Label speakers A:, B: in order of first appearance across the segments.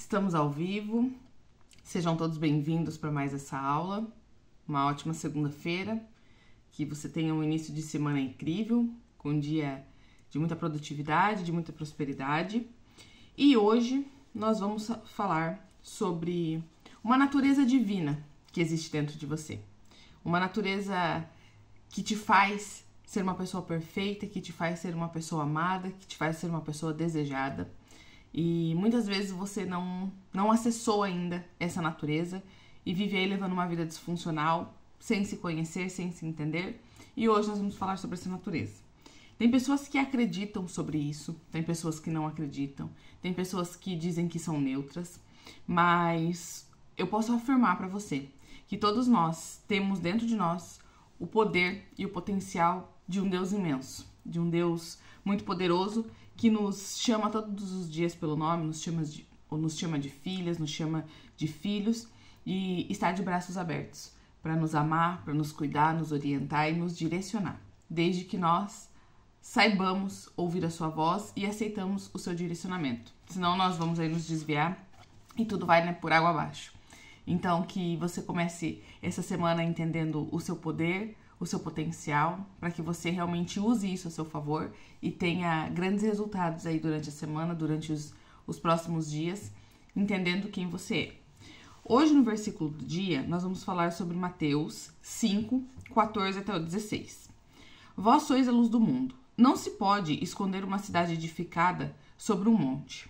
A: Estamos ao vivo, sejam todos bem-vindos para mais essa aula. Uma ótima segunda-feira, que você tenha um início de semana incrível, com um dia de muita produtividade, de muita prosperidade. E hoje nós vamos falar sobre uma natureza divina que existe dentro de você. Uma natureza que te faz ser uma pessoa perfeita, que te faz ser uma pessoa amada, que te faz ser uma pessoa desejada. E muitas vezes você não acessou ainda essa natureza e vive aí levando uma vida disfuncional, sem se conhecer, sem se entender. E hoje nós vamos falar sobre essa natureza. Tem pessoas que acreditam sobre isso, tem pessoas que não acreditam, tem pessoas que dizem que são neutras, mas eu posso afirmar para você que todos nós temos dentro de nós o poder e o potencial de um Deus imenso, de um Deus muito poderoso que nos chama todos os dias pelo nome, nos chama de filhas, nos chama de filhos e está de braços abertos para nos amar, para nos cuidar, nos orientar e nos direcionar, desde que nós saibamos ouvir a sua voz e aceitamos o seu direcionamento. Senão nós vamos aí nos desviar e tudo vai, por água abaixo. Então, que você comece essa semana entendendo o seu poder, o seu potencial, para que você realmente use isso a seu favor e tenha grandes resultados aí durante a semana, durante os próximos dias, entendendo quem você é. Hoje, no versículo do dia, nós vamos falar sobre Mateus 5, 14 até o 16. Vós sois a luz do mundo. Não se pode esconder uma cidade edificada sobre um monte.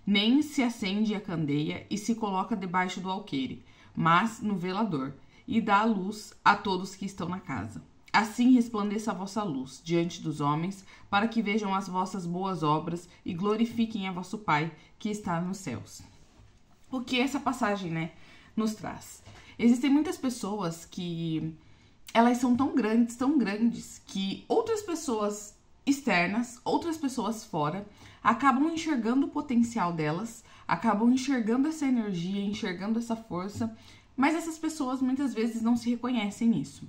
A: Nem se acende a candeia e se coloca debaixo do alqueire, mas no velador, e dá a luz a todos que estão na casa. Assim resplandeça a vossa luz diante dos homens, para que vejam as vossas boas obras e glorifiquem a vosso Pai que está nos céus. O que essa passagem, nos traz? Existem muitas pessoas que elas são tão grandes, que outras pessoas externas, outras pessoas fora, acabam enxergando o potencial delas, acabam enxergando essa energia, enxergando essa força, mas essas pessoas muitas vezes não se reconhecem nisso.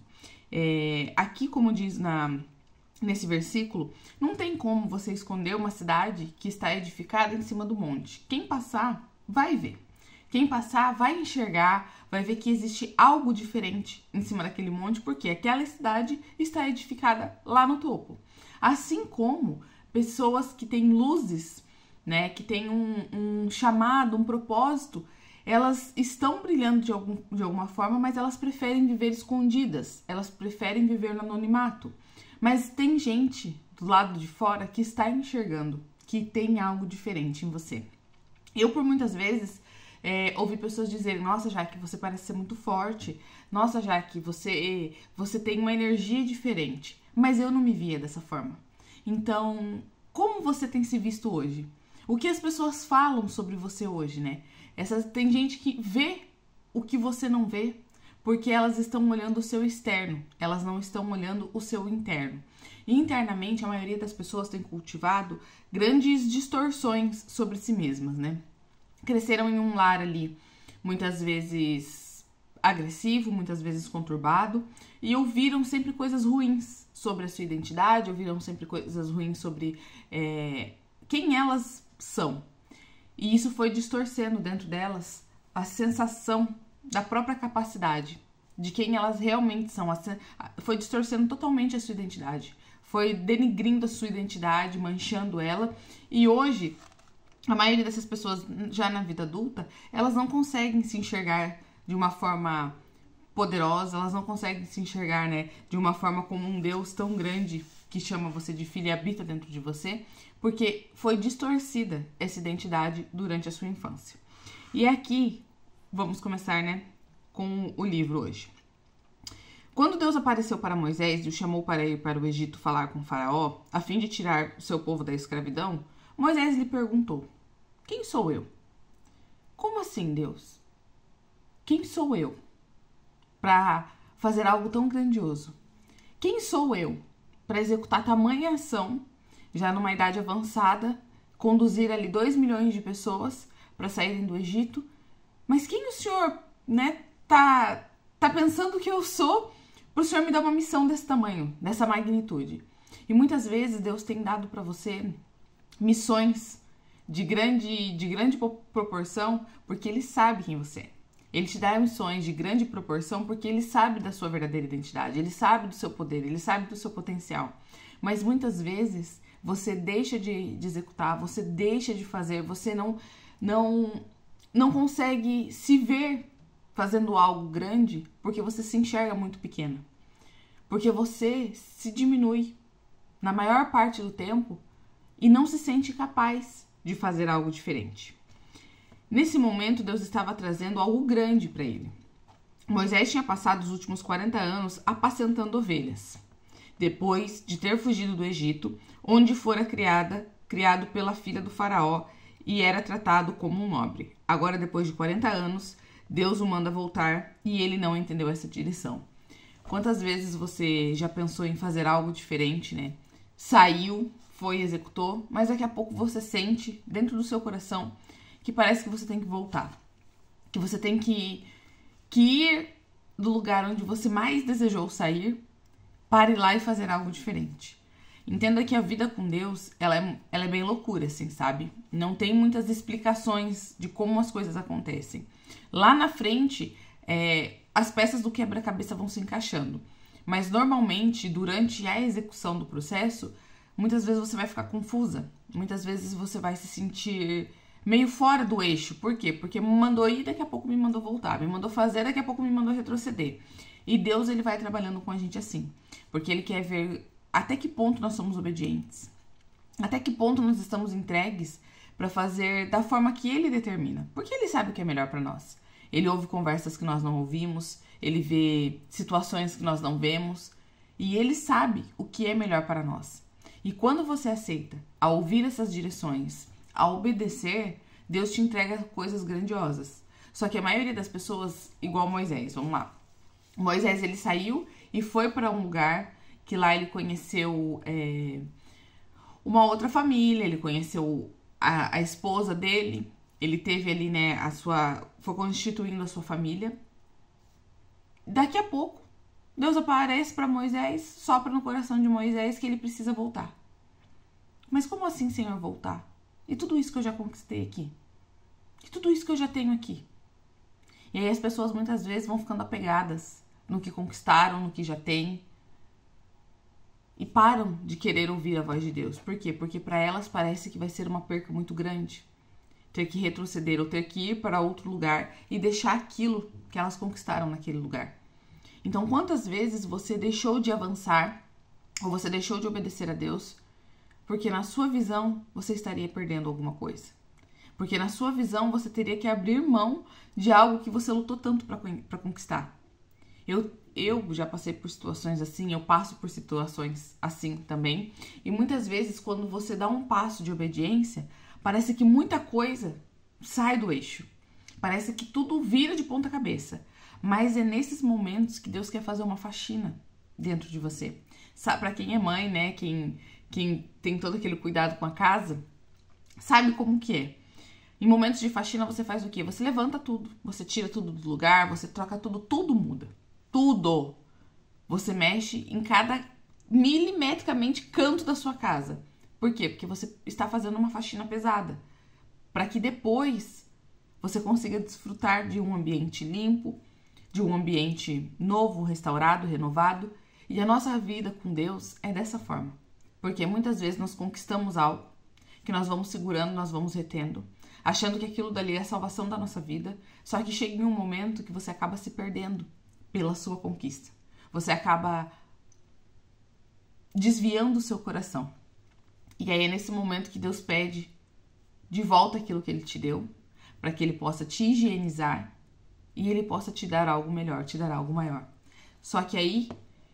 A: Aqui, como diz nesse versículo, não tem como você esconder uma cidade que está edificada em cima do monte. Quem passar, vai ver. Quem passar, vai enxergar, vai ver que existe algo diferente em cima daquele monte, porque aquela cidade está edificada lá no topo. Assim como pessoas que têm luzes, que têm um chamado, um propósito, elas estão brilhando de alguma forma, mas elas preferem viver escondidas, elas preferem viver no anonimato. Mas tem gente do lado de fora que está enxergando que tem algo diferente em você. Eu, por muitas vezes, ouvi pessoas dizerem: nossa, Jaque, você parece ser muito forte, nossa, Jaque, você tem uma energia diferente. Mas eu não me via dessa forma. Então, como você tem se visto hoje? O que as pessoas falam sobre você hoje, Tem gente que vê o que você não vê, porque elas estão olhando o seu externo, elas não estão olhando o seu interno. E internamente, a maioria das pessoas tem cultivado grandes distorções sobre si mesmas, Cresceram em um lar ali, muitas vezes agressivo, muitas vezes conturbado, e ouviram sempre coisas ruins sobre a sua identidade, ouviram sempre coisas ruins sobre quem elas são. E isso foi distorcendo dentro delas a sensação da própria capacidade, de quem elas realmente são. Foi distorcendo totalmente a sua identidade, foi denigrindo a sua identidade, manchando ela. E hoje, a maioria dessas pessoas, já na vida adulta, elas não conseguem se enxergar de uma forma poderosa, elas não conseguem se enxergar, de uma forma como um Deus tão grande que chama você de filho e habita dentro de você, porque foi distorcida essa identidade durante a sua infância. E aqui, vamos começar, com o livro hoje. Quando Deus apareceu para Moisés e o chamou para ir para o Egito falar com Faraó, a fim de tirar o seu povo da escravidão, Moisés lhe perguntou: quem sou eu? Como assim, Deus? Quem sou eu para fazer algo tão grandioso? Quem sou eu para executar tamanha ação, já numa idade avançada, conduzir ali 2 milhões de pessoas para saírem do Egito? Mas quem o senhor, tá pensando que eu sou para o senhor me dar uma missão desse tamanho, dessa magnitude? E muitas vezes Deus tem dado para você missões de grande proporção, porque ele sabe quem você é. Ele te dá missões de grande proporção porque ele sabe da sua verdadeira identidade, ele sabe do seu poder, ele sabe do seu potencial. Mas muitas vezes você deixa de executar, você deixa de fazer, você não consegue se ver fazendo algo grande porque você se enxerga muito pequena. Porque você se diminui na maior parte do tempo e não se sente capaz de fazer algo diferente. Nesse momento, Deus estava trazendo algo grande para ele. Moisés tinha passado os últimos 40 anos apacentando ovelhas, depois de ter fugido do Egito, onde fora criado pela filha do faraó e era tratado como um nobre. Agora, depois de 40 anos, Deus o manda voltar e ele não entendeu essa direção. Quantas vezes você já pensou em fazer algo diferente, né? Saiu, foi, executou, mas daqui a pouco você sente dentro do seu coração que parece que você tem que voltar. Que você tem que ir do lugar onde você mais desejou sair para ir lá e fazer algo diferente. Entenda que a vida com Deus, ela é bem loucura, assim, sabe? Não tem muitas explicações de como as coisas acontecem. Lá na frente, as peças do quebra-cabeça vão se encaixando. Mas, normalmente, durante a execução do processo, muitas vezes você vai ficar confusa. Muitas vezes você vai se sentir meio fora do eixo. Por quê? Porque me mandou ir, daqui a pouco me mandou voltar. Me mandou fazer, daqui a pouco me mandou retroceder. E Deus, ele vai trabalhando com a gente assim. Porque ele quer ver até que ponto nós somos obedientes. Até que ponto nós estamos entregues para fazer da forma que ele determina. Porque ele sabe o que é melhor para nós. Ele ouve conversas que nós não ouvimos. Ele vê situações que nós não vemos. E ele sabe o que é melhor para nós. E quando você aceita a ouvir essas direções, a obedecer, Deus te entrega coisas grandiosas. Só que a maioria das pessoas, igual Moisés, vamos lá. Moisés, ele saiu e foi para um lugar que lá ele conheceu uma outra família, ele conheceu a esposa dele, ele teve ali, né, foi constituindo a sua família. Daqui a pouco, Deus aparece para Moisés, sopra no coração de Moisés que ele precisa voltar. Mas como assim, Senhor, voltar? E tudo isso que eu já conquistei aqui? E tudo isso que eu já tenho aqui? E aí as pessoas muitas vezes vão ficando apegadas no que conquistaram, no que já têm. E param de querer ouvir a voz de Deus. Por quê? Porque para elas parece que vai ser uma perca muito grande. Ter que retroceder ou ter que ir para outro lugar e deixar aquilo que elas conquistaram naquele lugar. Então, quantas vezes você deixou de avançar ou você deixou de obedecer a Deus porque na sua visão você estaria perdendo alguma coisa? Porque na sua visão você teria que abrir mão de algo que você lutou tanto para conquistar. Eu já passei por situações assim, eu passo por situações assim também. E muitas vezes, quando você dá um passo de obediência, parece que muita coisa sai do eixo. Parece que tudo vira de ponta cabeça. Mas é nesses momentos que Deus quer fazer uma faxina dentro de você. Sabe, pra quem é mãe, né? Quem tem todo aquele cuidado com a casa, sabe como que é. Em momentos de faxina, você faz o quê? Você levanta tudo, você tira tudo do lugar, você troca tudo muda. Tudo. Você mexe em cada milimetricamente canto da sua casa. Por quê? Porque você está fazendo uma faxina pesada. Para que depois você consiga desfrutar de um ambiente limpo, de um ambiente novo, restaurado, renovado. E a nossa vida com Deus é dessa forma. Porque muitas vezes nós conquistamos algo que nós vamos segurando, nós vamos retendo, achando que aquilo dali é a salvação da nossa vida. Só que chega em um momento que você acaba se perdendo pela sua conquista. Você acaba desviando o seu coração. E aí é nesse momento que Deus pede de volta aquilo que Ele te deu, para que Ele possa te higienizar e Ele possa te dar algo melhor, te dar algo maior. Só que aí,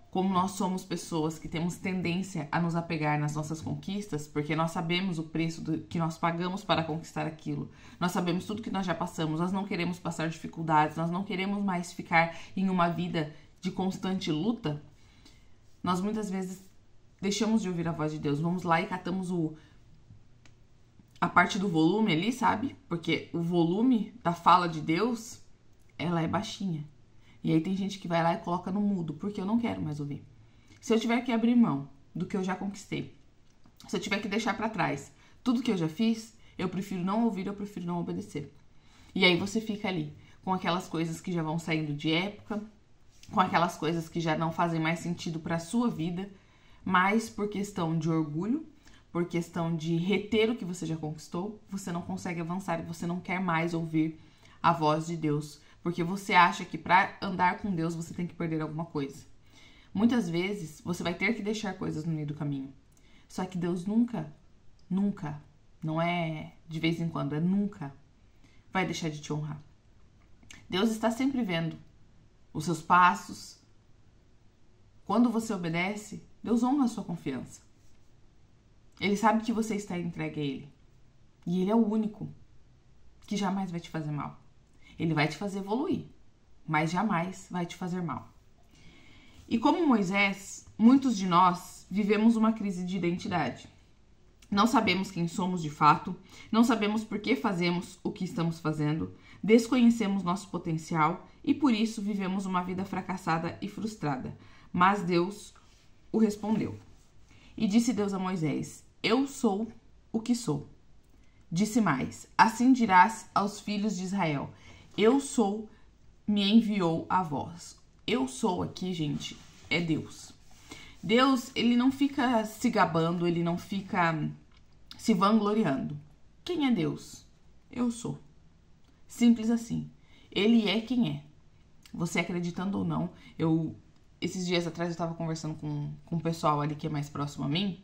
A: como nós somos pessoas que temos tendência a nos apegar nas nossas conquistas, porque nós sabemos o preço que nós pagamos para conquistar aquilo, nós sabemos tudo que nós já passamos, nós não queremos passar dificuldades, nós não queremos mais ficar em uma vida de constante luta, nós muitas vezes deixamos de ouvir a voz de Deus, vamos lá e catamos a parte do volume ali, sabe? Porque o volume da fala de Deus, ela é baixinha. E aí tem gente que vai lá e coloca no mudo, porque eu não quero mais ouvir. Se eu tiver que abrir mão do que eu já conquistei, se eu tiver que deixar para trás tudo que eu já fiz, Eu prefiro não ouvir, eu prefiro não obedecer. E aí você fica ali com aquelas coisas que já vão saindo de época, com aquelas coisas que já não fazem mais sentido para a sua vida, mas por questão de orgulho, por questão de reter o que você já conquistou, você não consegue avançar e você não quer mais ouvir a voz de Deus, porque você acha que para andar com Deus você tem que perder alguma coisa. Muitas vezes você vai ter que deixar coisas no meio do caminho. Só que Deus nunca, não é de vez em quando, é nunca, vai deixar de te honrar. Deus está sempre vendo os seus passos. Quando você obedece, Deus honra a sua confiança. Ele sabe que você está entregue a Ele. E Ele é o único que jamais vai te fazer mal. Ele vai te fazer evoluir, mas jamais vai te fazer mal. E como Moisés, muitos de nós vivemos uma crise de identidade. Não sabemos quem somos de fato, não sabemos por que fazemos o que estamos fazendo, desconhecemos nosso potencial e por isso vivemos uma vida fracassada e frustrada. Mas Deus o respondeu. E disse Deus a Moisés: Eu sou o que sou. Disse mais: Assim dirás aos filhos de Israel: Eu sou, me enviou a vós. Eu sou aqui, gente, é Deus. Deus, ele não fica se gabando, ele não fica se vangloriando. Quem é Deus? Eu sou. Simples assim. Ele é quem é. Você acreditando ou não, esses dias atrás eu estava conversando com um pessoal ali que é mais próximo a mim.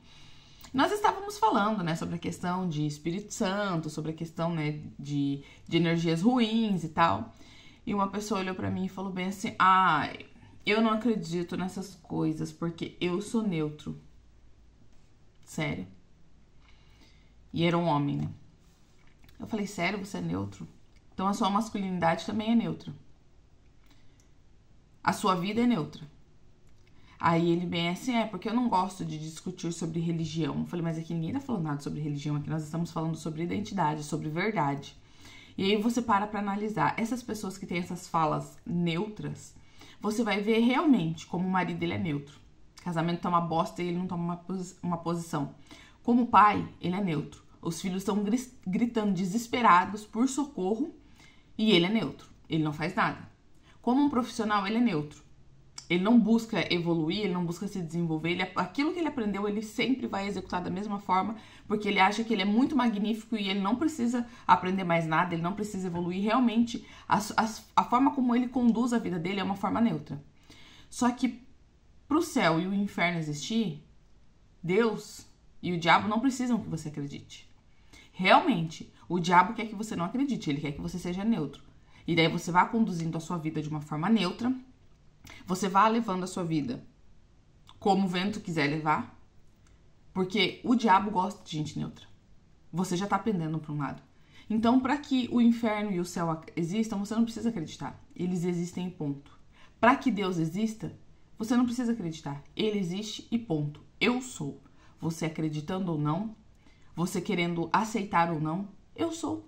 A: Nós estávamos falando, né, sobre a questão de Espírito Santo, sobre a questão, né, de energias ruins e tal. E uma pessoa olhou pra mim e falou bem assim: eu não acredito nessas coisas porque eu sou neutro. Sério? E era um homem, né? Eu falei: sério, você é neutro? Então a sua masculinidade também é neutra. A sua vida é neutra. Aí ele bem assim: porque eu não gosto de discutir sobre religião. Eu falei: mas aqui ninguém tá falando nada sobre religião, aqui nós estamos falando sobre identidade, sobre verdade. E aí você para analisar essas pessoas que têm essas falas neutras, você vai ver realmente como o marido dele é neutro. O casamento tá uma bosta e ele não toma uma posição. Como pai, ele é neutro. Os filhos estão gritando desesperados por socorro e ele é neutro. Ele não faz nada. Como um profissional, ele é neutro. Ele não busca evoluir, ele não busca se desenvolver. Aquilo que ele aprendeu, ele sempre vai executar da mesma forma, porque ele acha que ele é muito magnífico e ele não precisa aprender mais nada, ele não precisa evoluir. Realmente, a forma como ele conduz a vida dele é uma forma neutra. Só que pro céu e o inferno existir, Deus e o diabo não precisam que você acredite. Realmente, o diabo quer que você não acredite, ele quer que você seja neutro. E daí você vai conduzindo a sua vida de uma forma neutra, você vai levando a sua vida como o vento quiser levar, porque o diabo gosta de gente neutra. Você já tá pendendo para um lado. Então, para que o inferno e o céu existam, você não precisa acreditar. Eles existem e ponto. Para que Deus exista, você não precisa acreditar. Ele existe e ponto. Eu sou. Você acreditando ou não, você querendo aceitar ou não, eu sou.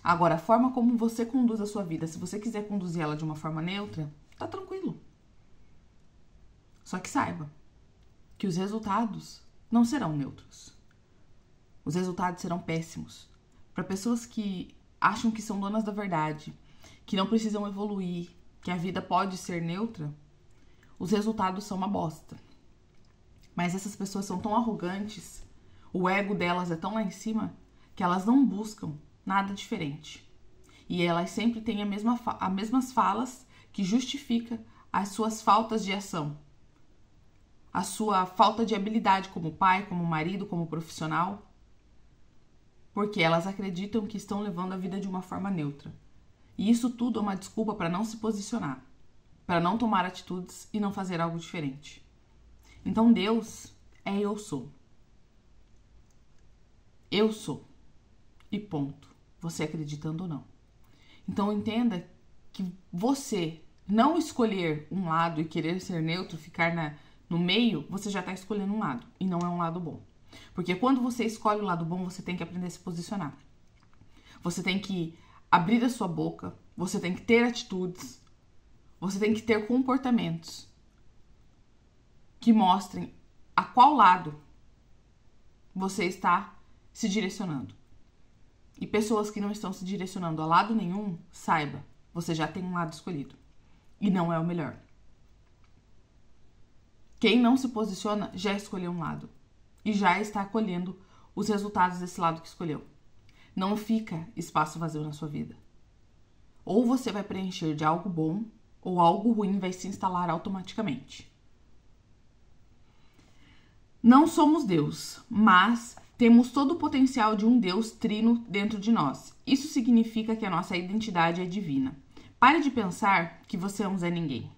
A: Agora, a forma como você conduz a sua vida, se você quiser conduzir ela de uma forma neutra, tá tranquilo. Só que saiba que os resultados não serão neutros. Os resultados serão péssimos. Para pessoas que acham que são donas da verdade, que não precisam evoluir, que a vida pode ser neutra, os resultados são uma bosta. Mas essas pessoas são tão arrogantes, o ego delas é tão lá em cima, que elas não buscam nada diferente. E elas sempre têm as mesmas falas que justificam as suas faltas de ação. A sua falta de habilidade como pai, como marido, como profissional. Porque elas acreditam que estão levando a vida de uma forma neutra. E isso tudo é uma desculpa para não se posicionar. Para não tomar atitudes e não fazer algo diferente. Então Deus é eu sou. Eu sou. E ponto. Você acreditando ou não. Então entenda que você não escolher um lado e querer ser neutro, ficar no meio, você já está escolhendo um lado. E não é um lado bom. Porque quando você escolhe o lado bom, você tem que aprender a se posicionar. Você tem que abrir a sua boca, você tem que ter atitudes, você tem que ter comportamentos que mostrem a qual lado você está se direcionando. E pessoas que não estão se direcionando a lado nenhum, saiba, você já tem um lado escolhido. E não é o melhor. Quem não se posiciona já escolheu um lado. E já está colhendo os resultados desse lado que escolheu. Não fica espaço vazio na sua vida. Ou você vai preencher de algo bom, ou algo ruim vai se instalar automaticamente. Não somos Deus, mas temos todo o potencial de um Deus trino dentro de nós. Isso significa que a nossa identidade é divina. Pare de pensar que você é um Zé Ninguém,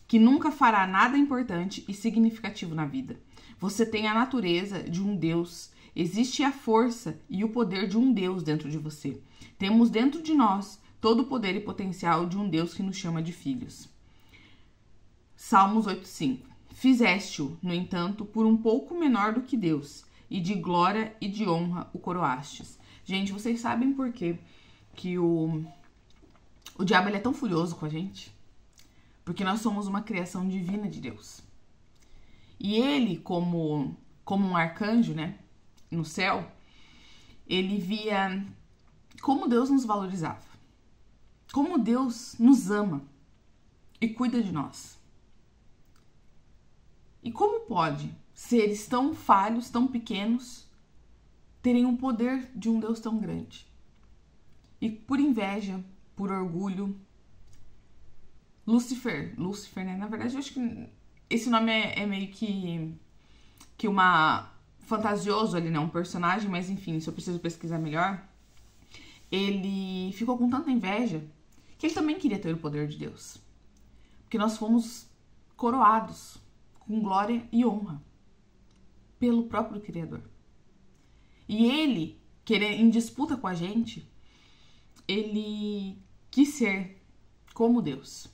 A: que nunca fará nada importante e significativo na vida. Você tem a natureza de um Deus, existe a força e o poder de um Deus dentro de você. Temos dentro de nós todo o poder e potencial de um Deus que nos chama de filhos. Salmos 8:5. Fizeste-o, no entanto, por um pouco menor do que Deus, e de glória e de honra o coroastes. Gente, vocês sabem por quê que o diabo ele é tão furioso com a gente? Porque nós somos uma criação divina de Deus. E ele, como um arcanjo, né, no céu, ele via como Deus nos valorizava. Como Deus nos ama e cuida de nós. E como pode seres tão falhos, tão pequenos, terem o poder de um Deus tão grande? E por inveja, por orgulho, Lúcifer, né? Na verdade, eu acho que esse nome é meio que uma fantasioso ali, né? Um personagem, mas enfim, se eu preciso pesquisar melhor, ele ficou com tanta inveja que ele também queria ter o poder de Deus. Porque nós fomos coroados com glória e honra pelo próprio Criador. E ele, em disputa com a gente, ele quis ser como Deus.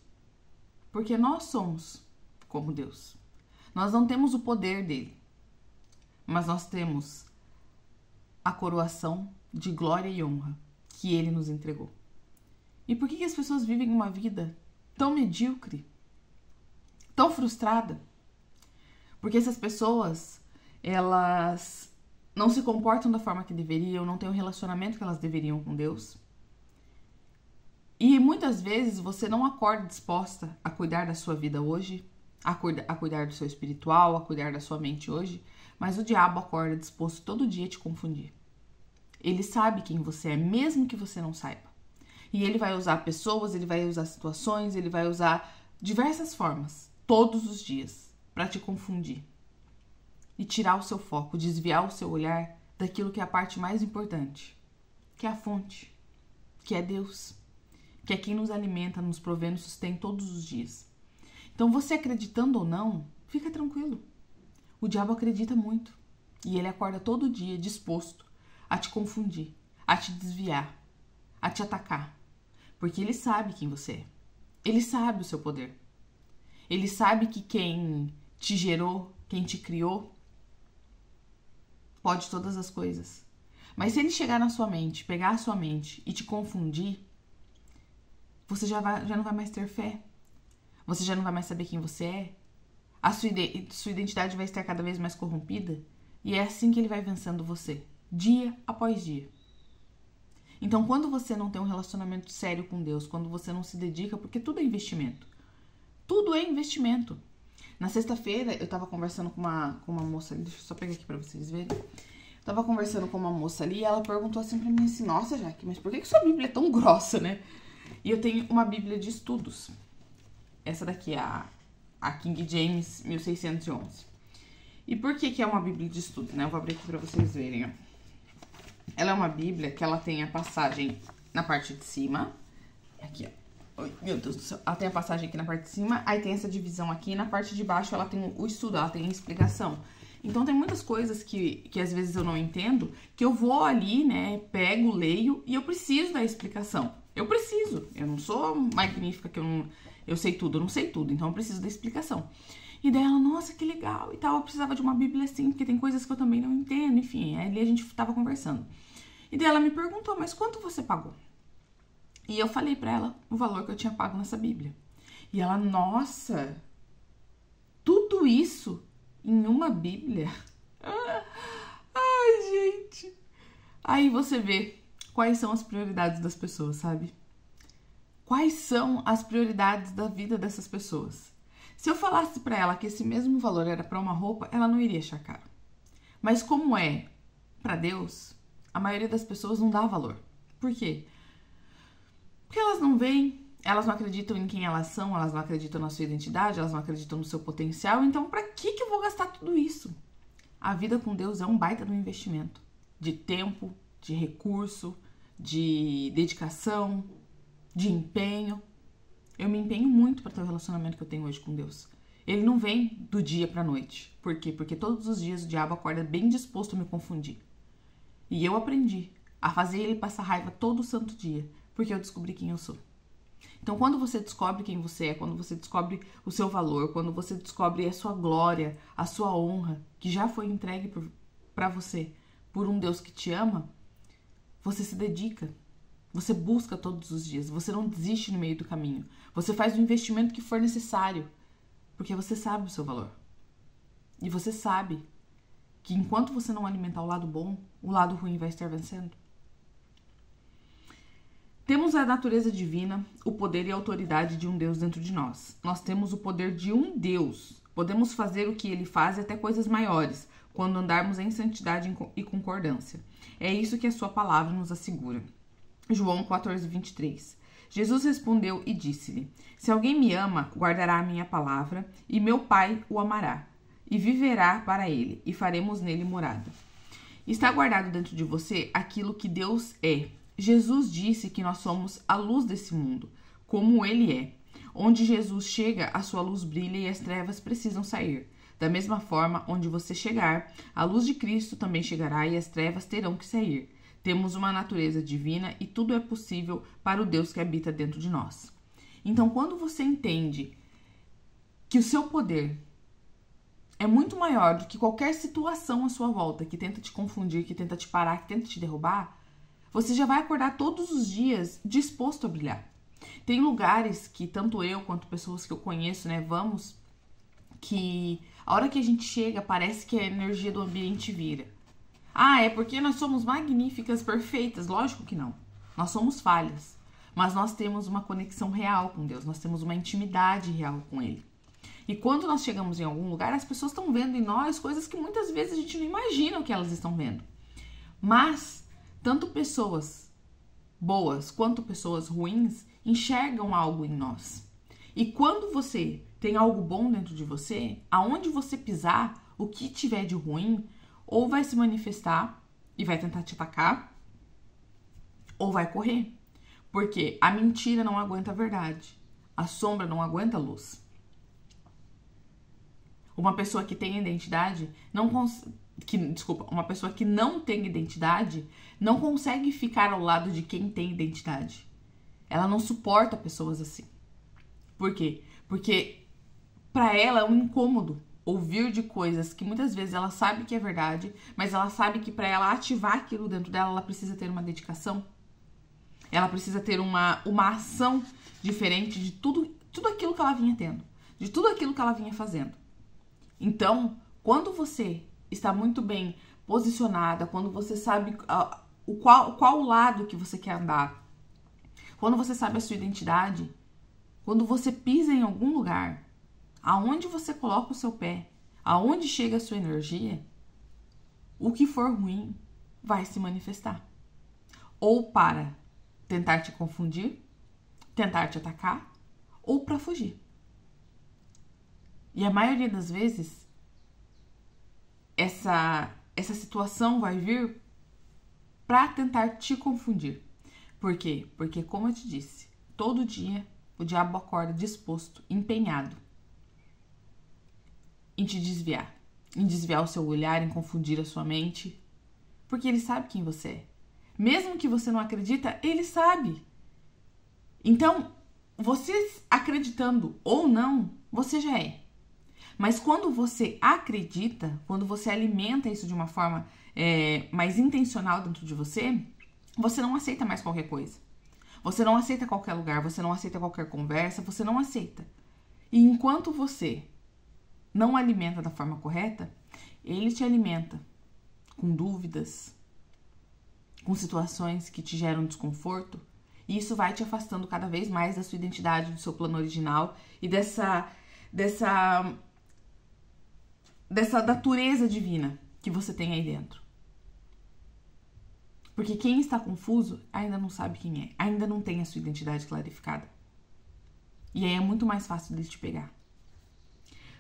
A: Porque nós somos como Deus. Nós não temos o poder dele, mas nós temos a coroação de glória e honra que ele nos entregou. E por que as pessoas vivem uma vida tão medíocre, tão frustrada? Porque essas pessoas, elas não se comportam da forma que deveriam, não têm o relacionamento que elas deveriam com Deus. E muitas vezes você não acorda disposta a cuidar da sua vida hoje, a cuidar do seu espiritual, a cuidar da sua mente hoje, mas o diabo acorda disposto todo dia a te confundir. Ele sabe quem você é, mesmo que você não saiba. E ele vai usar pessoas, ele vai usar situações, ele vai usar diversas formas, todos os dias, para te confundir. E tirar o seu foco, desviar o seu olhar daquilo que é a parte mais importante, que é a fonte, que é Deus, que é quem nos alimenta, nos provê, nos sustém todos os dias. Então você acreditando ou não, fica tranquilo. O diabo acredita muito. E ele acorda todo dia disposto a te confundir, a te desviar, a te atacar. Porque ele sabe quem você é. Ele sabe o seu poder. Ele sabe que quem te gerou, quem te criou, pode todas as coisas. Mas se ele chegar na sua mente, pegar a sua mente e te confundir, você já não vai mais ter fé. Você já não vai mais saber quem você é. A sua identidade vai estar cada vez mais corrompida. E é assim que ele vai vencendo você, dia após dia. Então, quando você não tem um relacionamento sério com Deus, quando você não se dedica, porque tudo é investimento. Tudo é investimento. Na sexta-feira, eu tava conversando com uma moça ali, deixa eu só pegar aqui pra vocês verem. Eu tava conversando com uma moça ali e ela perguntou assim pra mim assim, nossa, Jaque, mas por que sua Bíblia é tão grossa, né? E eu tenho uma Bíblia de estudos. Essa daqui é a King James 1611. E por que é uma Bíblia de estudo, né? Eu vou abrir aqui pra vocês verem, ó. Ela é uma Bíblia que ela tem a passagem na parte de cima. Aqui, ó. Ai, meu Deus do céu. Ela tem a passagem aqui na parte de cima, aí tem essa divisão aqui. E na parte de baixo ela tem o estudo, ela tem a explicação. Então tem muitas coisas que às vezes eu não entendo, que eu vou ali, né, pego, leio e eu preciso da explicação. Eu preciso. Eu não sou magnífica, que eu sei tudo, eu não sei tudo, então eu preciso da explicação. E daí ela, nossa, que legal e tal, eu precisava de uma Bíblia assim, porque tem coisas que eu também não entendo, enfim, ali a gente tava conversando. E daí ela me perguntou, mas quanto você pagou? E eu falei pra ela o valor que eu tinha pago nessa Bíblia. E ela, nossa, tudo isso em uma Bíblia? Ai, gente, Aí você vê quais são as prioridades das pessoas, sabe? Quais são as prioridades da vida dessas pessoas? Se eu falasse para ela que esse mesmo valor era para uma roupa, ela não iria achar caro. Mas como é para Deus, a maioria das pessoas não dá valor. Por quê? Porque elas não veem, elas não acreditam em quem elas são, elas não acreditam na sua identidade, elas não acreditam no seu potencial. Então, para que eu vou gastar tudo isso? A vida com Deus é um baita de um investimento de tempo, de recurso, de dedicação, de empenho. Eu me empenho muito para ter o relacionamento que eu tenho hoje com Deus. Ele não vem do dia para a noite. Por quê? Porque todos os dias o diabo acorda bem disposto a me confundir. E eu aprendi a fazer ele passar raiva todo santo dia, porque eu descobri quem eu sou. Então, quando você descobre quem você é, quando você descobre o seu valor, quando você descobre a sua glória, a sua honra, que já foi entregue para você por um Deus que te ama, você se dedica. Você busca todos os dias, você não desiste no meio do caminho. Você faz o investimento que for necessário, porque você sabe o seu valor. E você sabe que enquanto você não alimentar o lado bom, o lado ruim vai estar vencendo. Temos a natureza divina, o poder e a autoridade de um Deus dentro de nós. Nós temos o poder de um Deus. Podemos fazer o que ele faz e até coisas maiores, quando andarmos em santidade e concordância. É isso que a sua palavra nos assegura. João 14:23. Jesus respondeu e disse-lhe: Se alguém me ama, guardará a minha palavra, e meu Pai o amará, e viverá para ele, e faremos nele morada. Está guardado dentro de você aquilo que Deus é. Jesus disse que nós somos a luz desse mundo, como ele é. Onde Jesus chega, a sua luz brilha e as trevas precisam sair. Da mesma forma, onde você chegar, a luz de Cristo também chegará e as trevas terão que sair. Temos uma natureza divina e tudo é possível para o Deus que habita dentro de nós. Então, quando você entende que o seu poder é muito maior do que qualquer situação à sua volta que tenta te confundir, que tenta te parar, que tenta te derrubar, você já vai acordar todos os dias disposto a brilhar. Tem lugares que tanto eu quanto pessoas que eu conheço, vamos, que a hora que a gente chega parece que a energia do ambiente vira. Ah, é porque nós somos magníficas, perfeitas? Lógico que não. Nós somos falhas. Mas nós temos uma conexão real com Deus. Nós temos uma intimidade real com Ele. E quando nós chegamos em algum lugar, as pessoas estão vendo em nós coisas que muitas vezes a gente não imagina o que elas estão vendo. Mas, tanto pessoas boas quanto pessoas ruins enxergam algo em nós. E quando você tem algo bom dentro de você, aonde você pisar, o que tiver de ruim, ou vai se manifestar e vai tentar te atacar, ou vai correr. Porque a mentira não aguenta a verdade. A sombra não aguenta a luz. Uma pessoa que tem identidade uma pessoa que não tem identidade não consegue ficar ao lado de quem tem identidade. Ela não suporta pessoas assim. Por quê? Porque para ela é um incômodo ouvir de coisas que muitas vezes ela sabe que é verdade, mas ela sabe que para ela ativar aquilo dentro dela, ela precisa ter uma dedicação. Ela precisa ter uma ação diferente de tudo aquilo que ela vinha tendo, de tudo aquilo que ela vinha fazendo. Então, quando você está muito bem posicionada, quando você sabe qual lado que você quer andar, quando você sabe a sua identidade, quando você pisa em algum lugar, aonde você coloca o seu pé, aonde chega a sua energia, o que for ruim vai se manifestar. Ou para tentar te confundir, tentar te atacar, ou para fugir. E a maioria das vezes, essa situação vai vir para tentar te confundir. Por quê? Porque, como eu te disse, todo dia o diabo acorda disposto, empenhado em te desviar. Em desviar o seu olhar, em confundir a sua mente. Porque ele sabe quem você é. Mesmo que você não acredita, ele sabe. Então, você acreditando ou não, você já é. Mas quando você acredita, quando você alimenta isso de uma forma mais intencional dentro de você, você não aceita mais qualquer coisa. Você não aceita qualquer lugar, você não aceita qualquer conversa, você não aceita. E enquanto você não alimenta da forma correta, ele te alimenta com dúvidas, com situações que te geram desconforto, e isso vai te afastando cada vez mais da sua identidade, do seu plano original e dessa natureza divina que você tem aí dentro. Porque quem está confuso ainda não sabe quem é, ainda não tem a sua identidade clarificada. E aí é muito mais fácil de te pegar.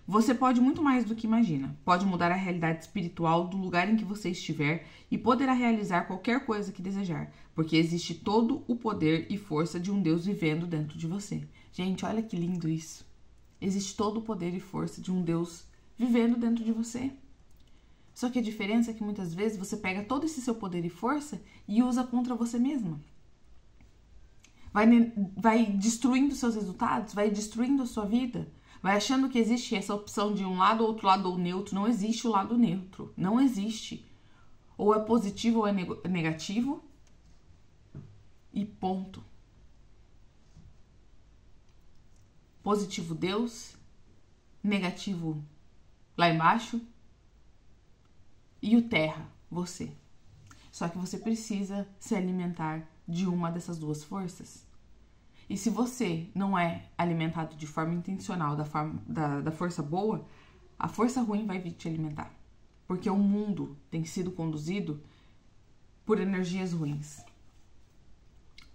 A: Você pode muito mais do que imagina. Pode mudar a realidade espiritual do lugar em que você estiver e poderá realizar qualquer coisa que desejar, porque existe todo o poder e força de um Deus vivendo dentro de você. Gente, olha que lindo isso. Existe todo o poder e força de um Deus vivendo dentro de você. Só que a diferença é que muitas vezes você pega todo esse seu poder e força e usa contra você mesma. Vai destruindo seus resultados, vai destruindo a sua vida, vai achando que existe essa opção de um lado, outro lado ou neutro. Não existe o lado neutro, não existe. Ou é positivo ou é negativo e ponto. Positivo Deus, negativo lá embaixo e o terra, você. Só que você precisa se alimentar de uma dessas duas forças. E se você não é alimentado de forma intencional, da força boa, a força ruim vai vir te alimentar. Porque o mundo tem sido conduzido por energias ruins,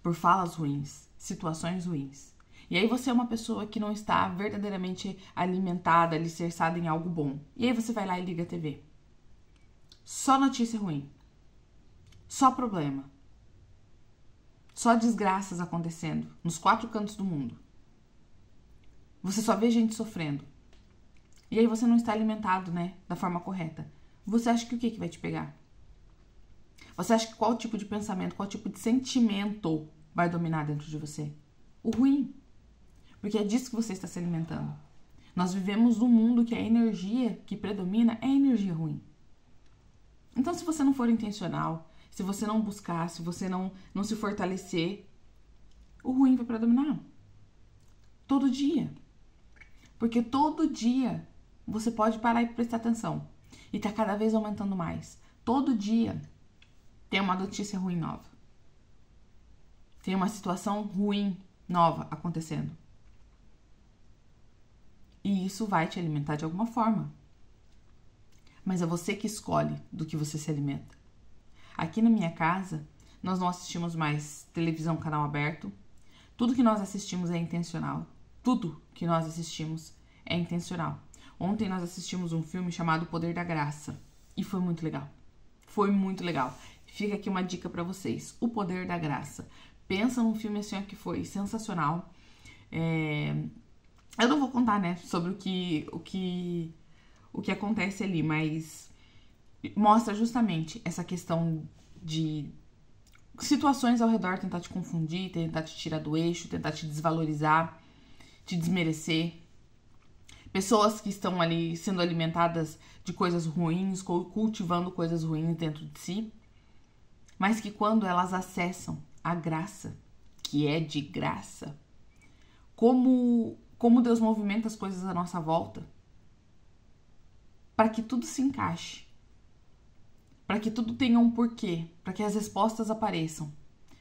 A: por falas ruins, situações ruins. E aí você é uma pessoa que não está verdadeiramente alimentada, alicerçada em algo bom. E aí você vai lá e liga a TV. Só notícia ruim. Só problema. Só desgraças acontecendo nos 4 cantos do mundo. Você só vê gente sofrendo. E aí você não está alimentado, né, da forma correta. Você acha que o que vai te pegar? Você acha que qual tipo de pensamento, qual tipo de sentimento vai dominar dentro de você? O ruim. Porque é disso que você está se alimentando. Nós vivemos num mundo que a energia que predomina é a energia ruim. Então, se você não for intencional, se você não buscar, se você não se fortalecer, o ruim vai predominar. Todo dia. Porque todo dia você pode parar e prestar atenção. E tá cada vez aumentando mais. Todo dia tem uma notícia ruim nova. Tem uma situação ruim nova acontecendo. E isso vai te alimentar de alguma forma. Mas é você que escolhe do que você se alimenta. Aqui na minha casa, nós não assistimos mais televisão canal aberto. Tudo que nós assistimos é intencional. Tudo que nós assistimos é intencional. Ontem nós assistimos um filme chamado O Poder da Graça. E foi muito legal. Foi muito legal. Fica aqui uma dica pra vocês. O Poder da Graça. Pensa num filme assim que foi sensacional. Eu não vou contar, né, sobre o que acontece ali, mas mostra justamente essa questão de situações ao redor tentar te confundir, tentar te tirar do eixo, tentar te desvalorizar, te desmerecer. Pessoas que estão ali sendo alimentadas de coisas ruins, cultivando coisas ruins dentro de si, mas que quando elas acessam a graça, que é de graça, como Deus movimenta as coisas à nossa volta, para que tudo se encaixe, para que tudo tenha um porquê, para que as respostas apareçam.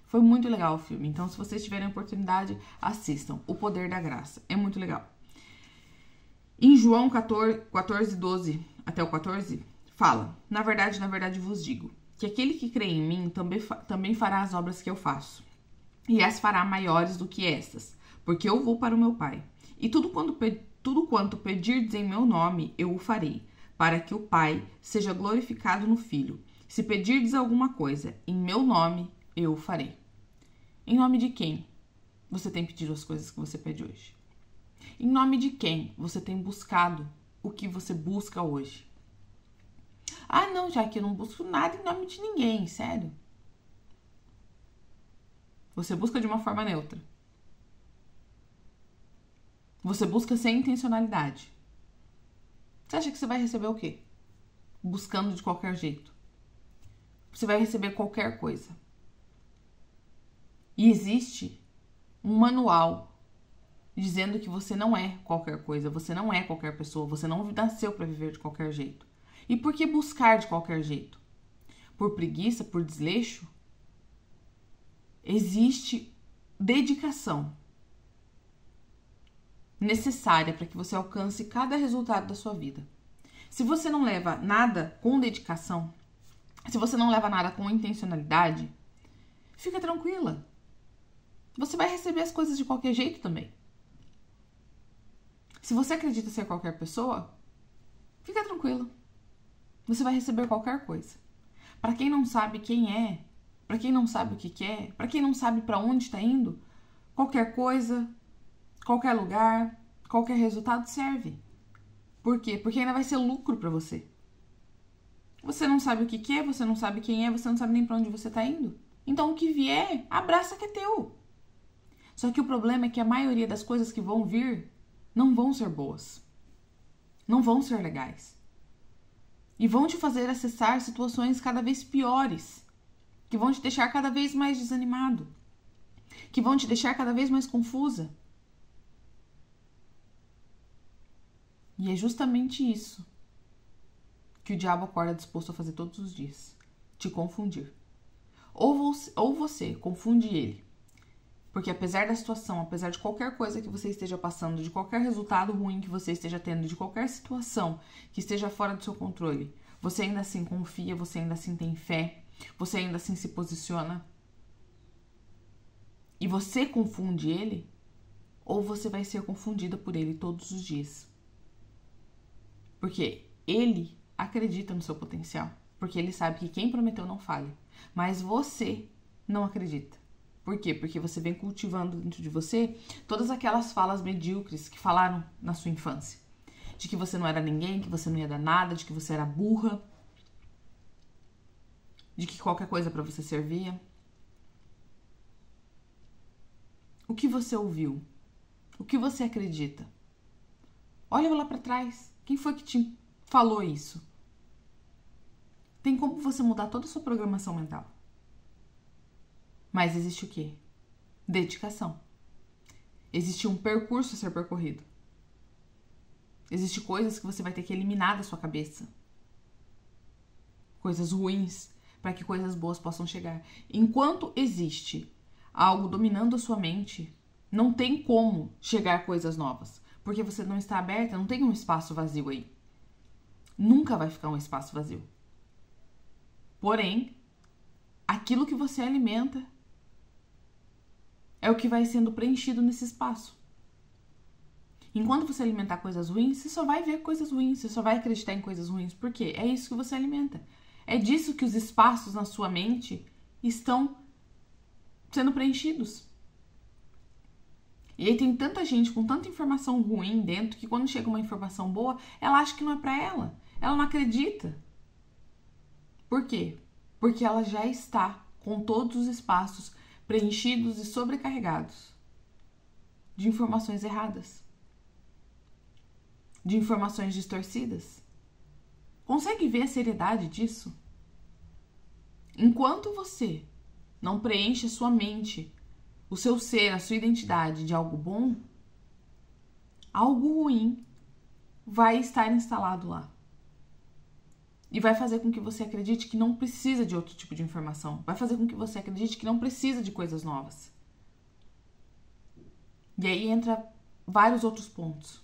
A: Foi muito legal o filme, então se vocês tiverem a oportunidade, assistam. O Poder da Graça, é muito legal. Em João 14, 12 até o 14, fala: na verdade vos digo, que aquele que crê em mim também fará as obras que eu faço, e as fará maiores do que estas, porque eu vou para o meu Pai. E tudo quanto pedirdes em meu nome, eu o farei, para que o Pai seja glorificado no Filho. Se pedirdes alguma coisa em meu nome, eu o farei. Em nome de quem você tem pedido as coisas que você pede hoje? Em nome de quem você tem buscado o que você busca hoje? Ah, não, já que eu não busco nada em nome de ninguém, sério. Você busca de uma forma neutra. Você busca sem intencionalidade. Você acha que você vai receber o quê? Buscando de qualquer jeito. Você vai receber qualquer coisa. E existe um manual dizendo que você não é qualquer coisa, você não é qualquer pessoa, você não nasceu para viver de qualquer jeito. E por que buscar de qualquer jeito? Por preguiça, por desleixo? existe dedicação necessária para que você alcance cada resultado da sua vida. Se você não leva nada com dedicação, se você não leva nada com intencionalidade, fica tranquila. Você vai receber as coisas de qualquer jeito também. Se você acredita ser qualquer pessoa, fica tranquila. Você vai receber qualquer coisa. Para quem não sabe quem é, para quem não sabe o que quer, para quem não sabe para onde está indo, qualquer coisa, qualquer lugar, qualquer resultado serve. Por quê? Porque ainda vai ser lucro para você. Você não sabe o que quer, você não sabe quem é, você não sabe nem para onde você está indo. Então o que vier, abraça que é teu. Só que o problema é que a maioria das coisas que vão vir não vão ser boas. Não vão ser legais. E vão te fazer acessar situações cada vez piores, que vão te deixar cada vez mais desanimado, que vão te deixar cada vez mais confusa. E é justamente isso que o diabo acorda disposto a fazer todos os dias, te confundir. Ou você confunde ele, porque apesar da situação, apesar de qualquer coisa que você esteja passando, de qualquer resultado ruim que você esteja tendo, de qualquer situação que esteja fora do seu controle, você ainda assim confia, você ainda assim tem fé, você ainda assim se posiciona. E você confunde ele, ou você vai ser confundida por ele todos os dias. Porque ele acredita no seu potencial, porque ele sabe que quem prometeu não falha, mas você não acredita. Por quê? Porque você vem cultivando dentro de você todas aquelas falas medíocres que falaram na sua infância. De que você não era ninguém, que você não ia dar nada, de que você era burra, de que qualquer coisa para você servia. O que você ouviu? O que você acredita? Olha lá para trás. Quem foi que te falou isso? Tem como você mudar toda a sua programação mental. Mas existe o quê? Dedicação. Existe um percurso a ser percorrido. Existem coisas que você vai ter que eliminar da sua cabeça. Coisas ruins, para que coisas boas possam chegar. Enquanto existe algo dominando a sua mente, não tem como chegar coisas novas. Porque você não está aberta, não tem um espaço vazio aí. Nunca vai ficar um espaço vazio. Porém, aquilo que você alimenta é o que vai sendo preenchido nesse espaço. Enquanto você alimentar coisas ruins, você só vai ver coisas ruins, você só vai acreditar em coisas ruins. Por quê? É isso que você alimenta. É disso que os espaços na sua mente estão sendo preenchidos. E aí tem tanta gente com tanta informação ruim dentro que quando chega uma informação boa, ela acha que não é pra ela. Ela não acredita. Por quê? Porque ela já está com todos os espaços preenchidos e sobrecarregados de informações erradas, de informações distorcidas. Consegue ver a seriedade disso? Enquanto você não preenche a sua mente, o seu ser, a sua identidade de algo bom, algo ruim vai estar instalado lá. E vai fazer com que você acredite que não precisa de outro tipo de informação. Vai fazer com que você acredite que não precisa de coisas novas. E aí entra vários outros pontos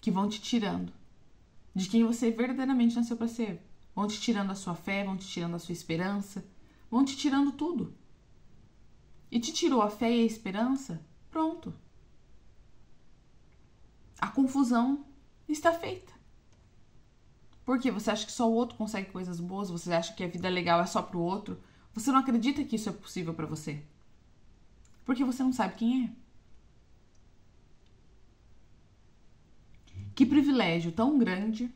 A: que vão te tirando de quem você verdadeiramente nasceu para ser. Vão te tirando a sua fé, vão te tirando a sua esperança, vão te tirando tudo. E te tirou a fé e a esperança, pronto. A confusão está feita. Porque você acha que só o outro consegue coisas boas, você acha que a vida legal é só pro outro, você não acredita que isso é possível para você. Porque você não sabe quem é. Que privilégio tão grande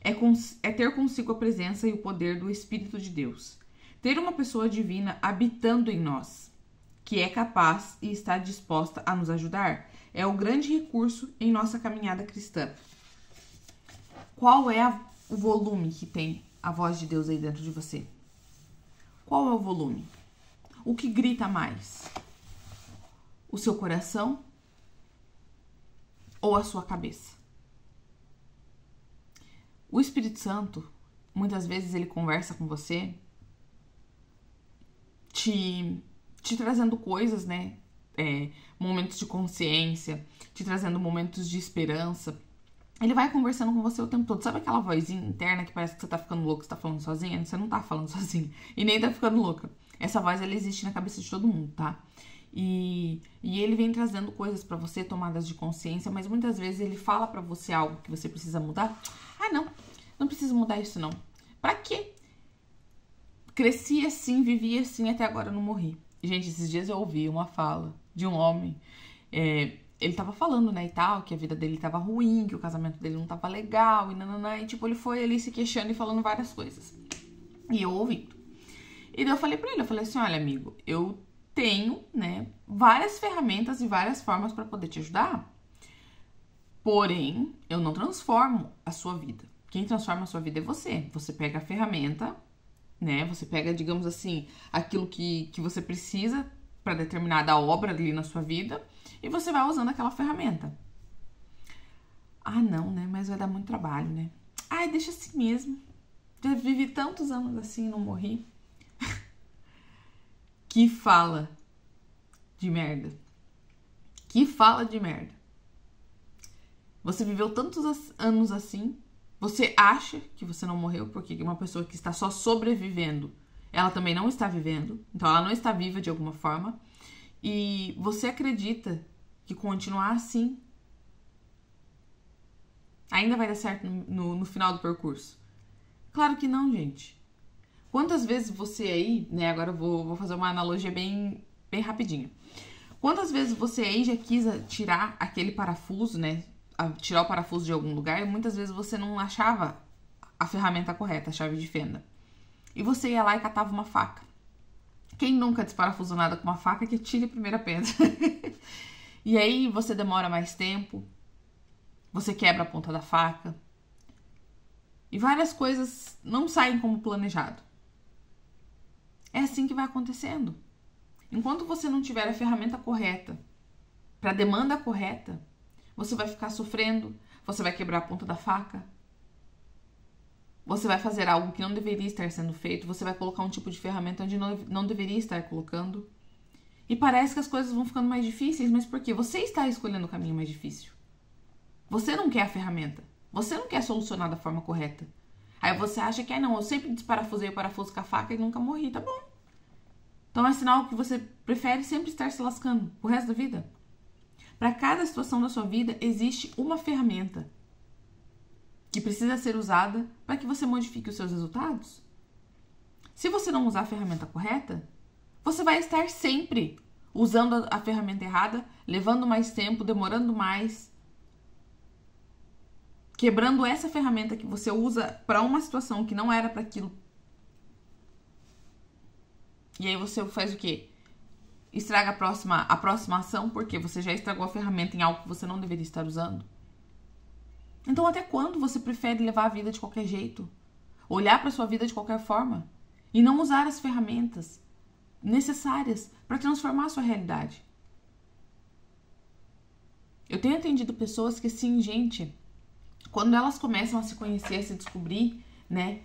A: é ter consigo a presença e o poder do Espírito de Deus. Ter uma pessoa divina habitando em nós, que é capaz e está disposta a nos ajudar, é o grande recurso em nossa caminhada cristã. Qual é o volume que tem a voz de Deus aí dentro de você? Qual é o volume? O que grita mais? O seu coração ou a sua cabeça? O Espírito Santo, muitas vezes ele conversa com você, te te trazendo coisas, né? Momentos de consciência, te trazendo momentos de esperança. Ele vai conversando com você o tempo todo. Sabe aquela vozinha interna que parece que você tá ficando louca, você tá falando sozinha? Você não tá falando sozinha. E nem tá ficando louca. Essa voz, ela existe na cabeça de todo mundo, tá? E ele vem trazendo coisas pra você, tomadas de consciência, mas muitas vezes ele fala pra você algo que você precisa mudar. Ah, não preciso mudar isso, não. Pra quê? Cresci assim, vivi assim, até agora não morri. Gente, esses dias eu ouvi uma fala de um homem. Ele tava falando, né, e tal, que a vida dele tava ruim, que o casamento dele não tava legal, e nananã. E tipo, ele foi ali se queixando e falando várias coisas. E eu ouvindo. E daí eu falei pra ele, eu falei assim, olha, amigo, eu tenho, né, várias ferramentas e várias formas pra poder te ajudar. Porém, eu não transformo a sua vida. Quem transforma a sua vida é você. Você pega a ferramenta, né, você pega, digamos assim, aquilo que você precisa pra determinada obra ali na sua vida e você vai usando aquela ferramenta. Ah, não, né, mas vai dar muito trabalho, né? Ai, deixa assim mesmo. Já vivi tantos anos assim e não morri. Que fala de merda. Que fala de merda. Você viveu tantos anos assim, você acha que você não morreu, porque uma pessoa que está só sobrevivendo, ela também não está vivendo, então ela não está viva de alguma forma, e você acredita que continuar assim ainda vai dar certo no final do percurso? Claro que não, gente. Quantas vezes você aí, né, agora eu vou fazer uma analogia bem rapidinho. Quantas vezes você aí já quis tirar aquele parafuso, né, tirar o parafuso de algum lugar e muitas vezes você não achava a ferramenta correta, a chave de fenda. E você ia lá e catava uma faca. Quem nunca desparafusou nada com uma faca que tire a primeira pedra. E aí você demora mais tempo, você quebra a ponta da faca e várias coisas não saem como planejado. É assim que vai acontecendo. Enquanto você não tiver a ferramenta correta para a demanda correta, você vai ficar sofrendo, você vai quebrar a ponta da faca, você vai fazer algo que não deveria estar sendo feito, você vai colocar um tipo de ferramenta onde não deveria estar colocando. E parece que as coisas vão ficando mais difíceis, mas por quê? Você está escolhendo o caminho mais difícil. Você não quer a ferramenta, você não quer solucionar da forma correta. Aí você acha que, não, eu sempre desparafusei o parafuso com a faca e nunca morri, tá bom. Então é sinal que você prefere sempre estar se lascando o resto da vida. Para cada situação da sua vida, existe uma ferramenta que precisa ser usada para que você modifique os seus resultados. Se você não usar a ferramenta correta, você vai estar sempre usando a ferramenta errada, levando mais tempo, demorando mais, quebrando essa ferramenta que você usa para uma situação que não era para aquilo. E aí você faz o quê? Estraga a próxima ação porque você já estragou a ferramenta em algo que você não deveria estar usando. Então até quando você prefere levar a vida de qualquer jeito? Olhar para sua vida de qualquer forma? E não usar as ferramentas necessárias para transformar a sua realidade? Eu tenho atendido pessoas que, sim, gente, quando elas começam a se conhecer, a se descobrir, né,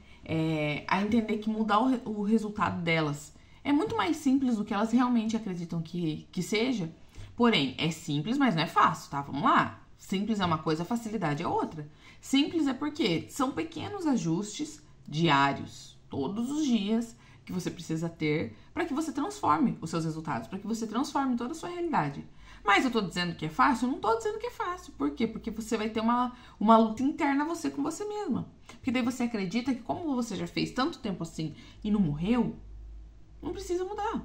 A: a entender que mudar o resultado delas é muito mais simples do que elas realmente acreditam que seja. Porém, é simples, mas não é fácil, tá? Vamos lá. Simples é uma coisa, facilidade é outra. Simples é porque são pequenos ajustes diários, todos os dias, que você precisa ter para que você transforme os seus resultados, para que você transforme toda a sua realidade. Mas eu tô dizendo que é fácil? Eu não tô dizendo que é fácil. Por quê? Porque você vai ter uma luta interna você com você mesma. Porque daí você acredita que como você já fez tanto tempo assim e não morreu, não precisa mudar.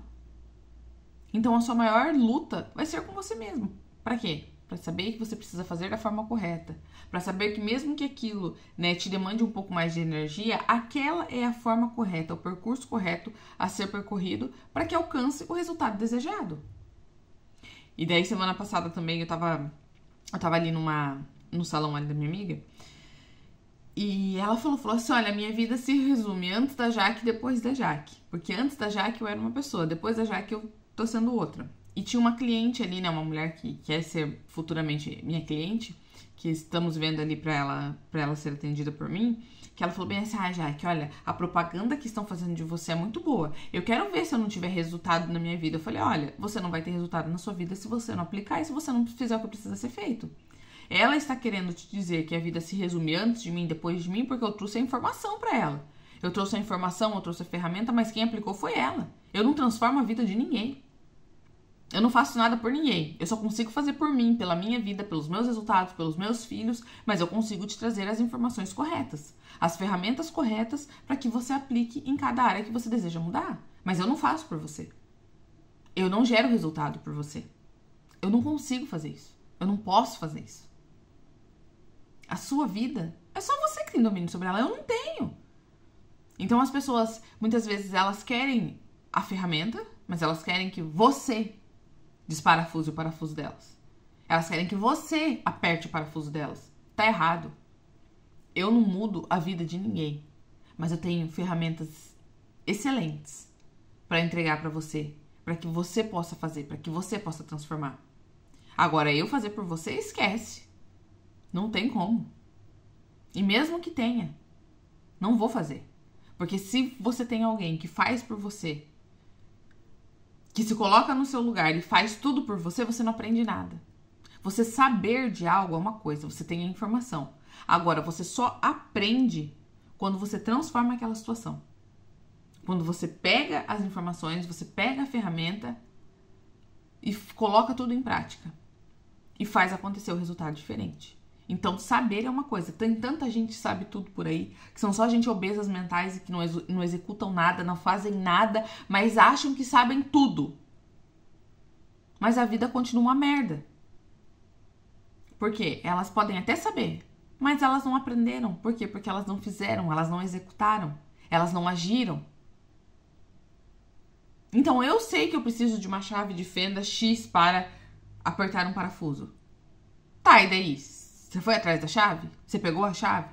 A: Então a sua maior luta vai ser com você mesmo. Para quê? Para saber que você precisa fazer da forma correta. Para saber que mesmo que aquilo, né, te demande um pouco mais de energia, aquela é a forma correta, o percurso correto a ser percorrido para que alcance o resultado desejado. E daí semana passada também eu tava ali no salão ali da minha amiga. E ela falou assim, olha, a minha vida se resume antes da Jaque e depois da Jaque. Porque antes da Jaque eu era uma pessoa, depois da Jaque eu tô sendo outra. E tinha uma cliente ali, né? Uma mulher que quer ser futuramente minha cliente, que estamos vendo ali pra ela ser atendida por mim, que ela falou bem assim, Jaque, olha, a propaganda que estão fazendo de você é muito boa. Eu quero ver se eu não tiver resultado na minha vida. Eu falei, olha, você não vai ter resultado na sua vida se você não aplicar e se você não fizer o que precisa ser feito. Ela está querendo te dizer que a vida se resume antes de mim, depois de mim, porque eu trouxe a informação pra ela. Eu trouxe a informação, eu trouxe a ferramenta, mas quem aplicou foi ela. Eu não transformo a vida de ninguém. Eu não faço nada por ninguém. Eu só consigo fazer por mim, pela minha vida, pelos meus resultados, pelos meus filhos, mas eu consigo te trazer as informações corretas, as ferramentas corretas para que você aplique em cada área que você deseja mudar. Mas eu não faço por você. Eu não gero resultado por você. Eu não consigo fazer isso. Eu não posso fazer isso. A sua vida é só você que tem domínio sobre ela. Eu não tenho. Então as pessoas, muitas vezes, elas querem a ferramenta, mas elas querem que você desparafuse o parafuso delas. Elas querem que você aperte o parafuso delas. Tá errado. Eu não mudo a vida de ninguém, mas eu tenho ferramentas excelentes para entregar para você, para que você possa fazer, para que você possa transformar. Agora, eu fazer por você, esquece. Não tem como. E mesmo que tenha, não vou fazer. Porque se você tem alguém que faz por você, que se coloca no seu lugar e faz tudo por você, você não aprende nada. Você saber de algo é uma coisa, você tem a informação. Agora, você só aprende quando você transforma aquela situação. Quando você pega as informações, você pega a ferramenta e coloca tudo em prática. E faz acontecer o resultado diferente. Então, saber é uma coisa. Tem tanta gente que sabe tudo por aí, que são só gente obesas mentais e que não executam nada, não fazem nada, mas acham que sabem tudo. Mas a vida continua uma merda. Por quê? Elas podem até saber, mas elas não aprenderam. Por quê? Porque elas não fizeram, elas não executaram, elas não agiram. Então, eu sei que eu preciso de uma chave de fenda X para apertar um parafuso. Tá, e daí? Você foi atrás da chave? Você pegou a chave?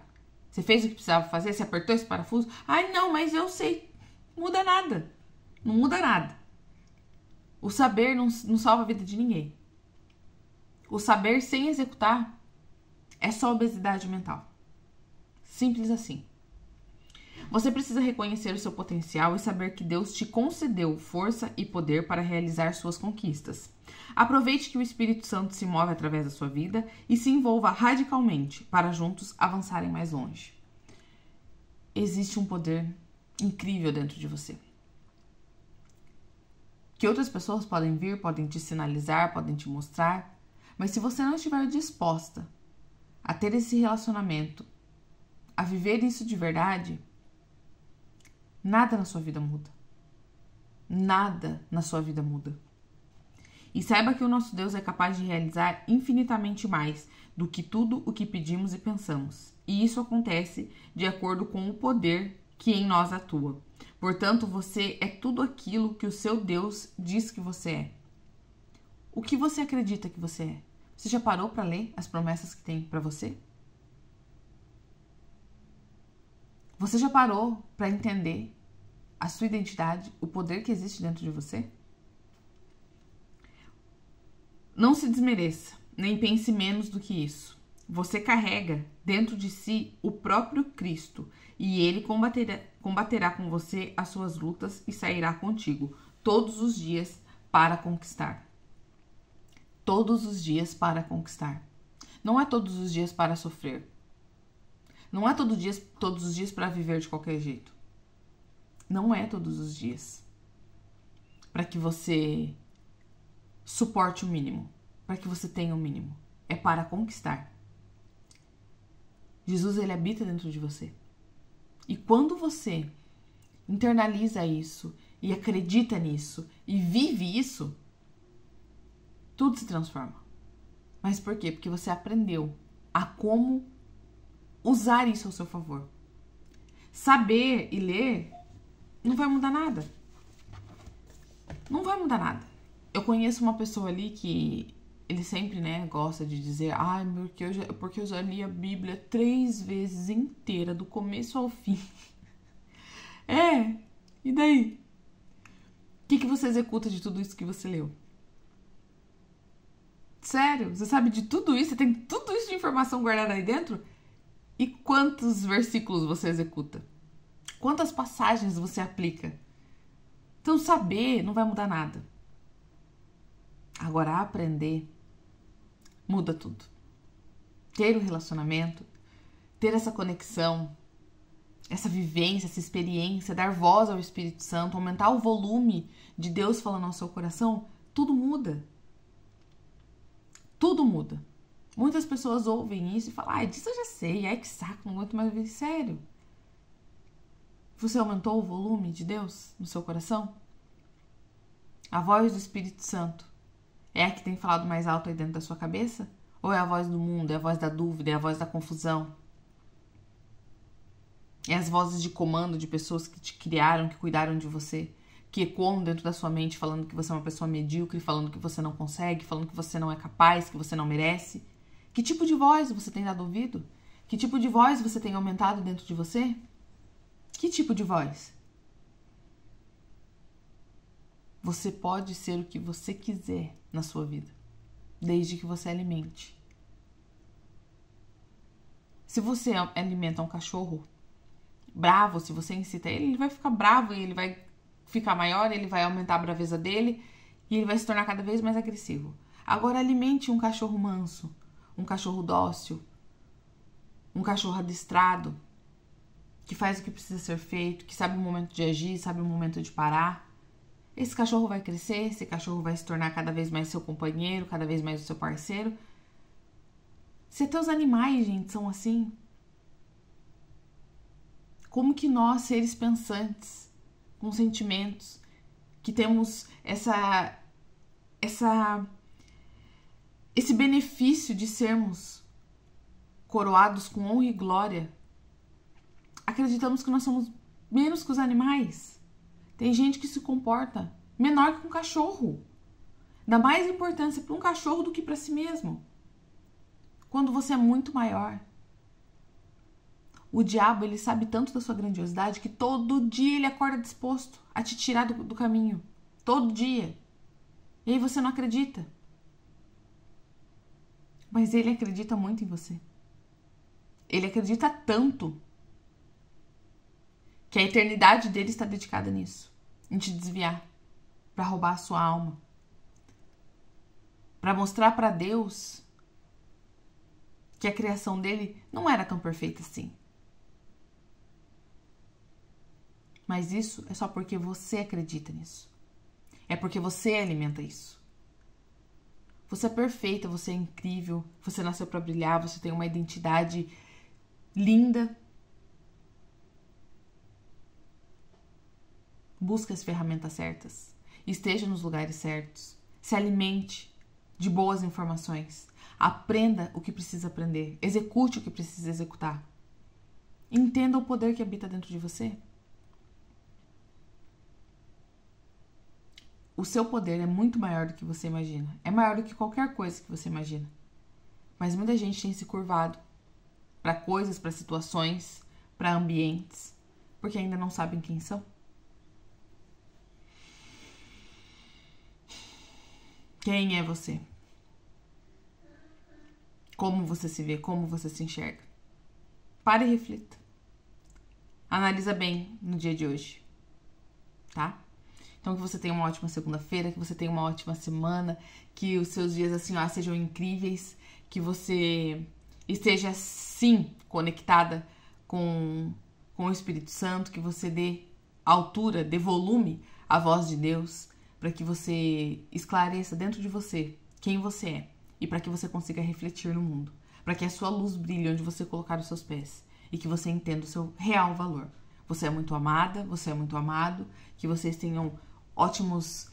A: Você fez o que precisava fazer? Você apertou esse parafuso? Ai, não, mas eu sei. Não muda nada. Não muda nada. O saber não salva a vida de ninguém. O saber sem executar é só obesidade mental. Simples assim. Você precisa reconhecer o seu potencial e saber que Deus te concedeu força e poder para realizar suas conquistas. Aproveite que o Espírito Santo se move através da sua vida e se envolva radicalmente para juntos avançarem mais longe. Existe um poder incrível dentro de você. Que outras pessoas podem vir, podem te sinalizar, podem te mostrar, mas se você não estiver disposta a ter esse relacionamento, a viver isso de verdade, nada na sua vida muda. Nada na sua vida muda. E saiba que o nosso Deus é capaz de realizar infinitamente mais do que tudo o que pedimos e pensamos. E isso acontece de acordo com o poder que em nós atua. Portanto, você é tudo aquilo que o seu Deus diz que você é. O que você acredita que você é? Você já parou para ler as promessas que tem para você? Você já parou para entender a sua identidade, o poder que existe dentro de você? Não se desmereça, nem pense menos do que isso. Você carrega dentro de si o próprio Cristo e ele combaterá com você as suas lutas e sairá contigo todos os dias para conquistar. Todos os dias para conquistar. Não é todos os dias para sofrer. Não é todos os dias para viver de qualquer jeito. Não é todos os dias para que você suporte o mínimo, para que você tenha o mínimo. É para conquistar. Jesus, ele habita dentro de você. E quando você internaliza isso e acredita nisso e vive isso, tudo se transforma. Mas por quê? Porque você aprendeu a como usar isso ao seu favor. Saber e ler não vai mudar nada. Não vai mudar nada. Eu conheço uma pessoa ali que ele sempre, gosta de dizer, porque eu já li a Bíblia 3 vezes inteira, do começo ao fim. E daí? O que você executa de tudo isso que você leu? Sério, você sabe de tudo isso? Você tem tudo isso de informação guardada aí dentro? E quantos versículos você executa? Quantas passagens você aplica? Então, saber não vai mudar nada. Agora, aprender muda tudo. Ter o relacionamento, ter essa conexão, essa vivência, essa experiência, dar voz ao Espírito Santo, aumentar o volume de Deus falando ao seu coração, tudo muda. Tudo muda. Muitas pessoas ouvem isso e falam, ai, disso eu já sei, ai que saco, não aguento mais ouvir. Sério. Você aumentou o volume de Deus no seu coração? A voz do Espírito Santo é a que tem falado mais alto aí dentro da sua cabeça? Ou é a voz do mundo, é a voz da dúvida, é a voz da confusão? É as vozes de comando de pessoas que te criaram, que cuidaram de você, que ecoam dentro da sua mente falando que você é uma pessoa medíocre, falando que você não consegue, falando que você não é capaz, que você não merece? Que tipo de voz você tem dado ouvido? Que tipo de voz você tem aumentado dentro de você? Que tipo de voz? Você pode ser o que você quiser na sua vida, desde que você alimente. Se você alimenta um cachorro bravo, se você incita ele vai ficar bravo e ele vai ficar maior, ele vai aumentar a braveza dele e ele vai se tornar cada vez mais agressivo. Agora alimente um cachorro manso, um cachorro dócil, um cachorro adestrado, que faz o que precisa ser feito, que sabe o momento de agir, sabe o momento de parar. Esse cachorro vai crescer, esse cachorro vai se tornar cada vez mais seu companheiro, cada vez mais o seu parceiro. Se até os animais, gente, são assim, como que nós, seres pensantes, com sentimentos, que temos esse benefício de sermos coroados com honra e glória, acreditamos que nós somos menos que os animais? Tem gente que se comporta menor que um cachorro. Dá mais importância para um cachorro do que para si mesmo. Quando você é muito maior. O diabo, ele sabe tanto da sua grandiosidade que todo dia ele acorda disposto a te tirar do caminho. Todo dia. E aí você não acredita. Mas ele acredita muito em você. Ele acredita tanto que a eternidade dele está dedicada nisso. Em te desviar. Para roubar a sua alma. Para mostrar para Deus que a criação dele não era tão perfeita assim. Mas isso é só porque você acredita nisso. É porque você alimenta isso. Você é perfeita, você é incrível, você nasceu para brilhar, você tem uma identidade linda. Busque as ferramentas certas. Esteja nos lugares certos. Se alimente de boas informações. Aprenda o que precisa aprender. Execute o que precisa executar. Entenda o poder que habita dentro de você. O seu poder é muito maior do que você imagina. É maior do que qualquer coisa que você imagina. Mas muita gente tem se curvado para coisas, para situações, para ambientes, porque ainda não sabem quem são. Quem é você? Como você se vê? Como você se enxerga? Pare e reflita. Analisa bem no dia de hoje, tá? Então, que você tenha uma ótima segunda-feira, que você tenha uma ótima semana, que os seus dias assim, ó, sejam incríveis, que você esteja, sim, conectada com o Espírito Santo, que você dê altura, dê volume à voz de Deus, para que você esclareça dentro de você quem você é e para que você consiga refletir no mundo, para que a sua luz brilhe onde você colocar os seus pés e que você entenda o seu real valor. Você é muito amada, você é muito amado, que vocês tenham ótimos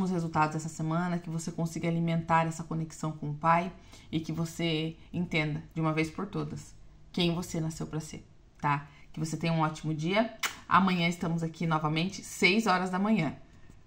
A: resultados essa semana, que você consiga alimentar essa conexão com o Pai e que você entenda de uma vez por todas quem você nasceu para ser, tá? Que você tenha um ótimo dia. Amanhã estamos aqui novamente, 6 horas da manhã.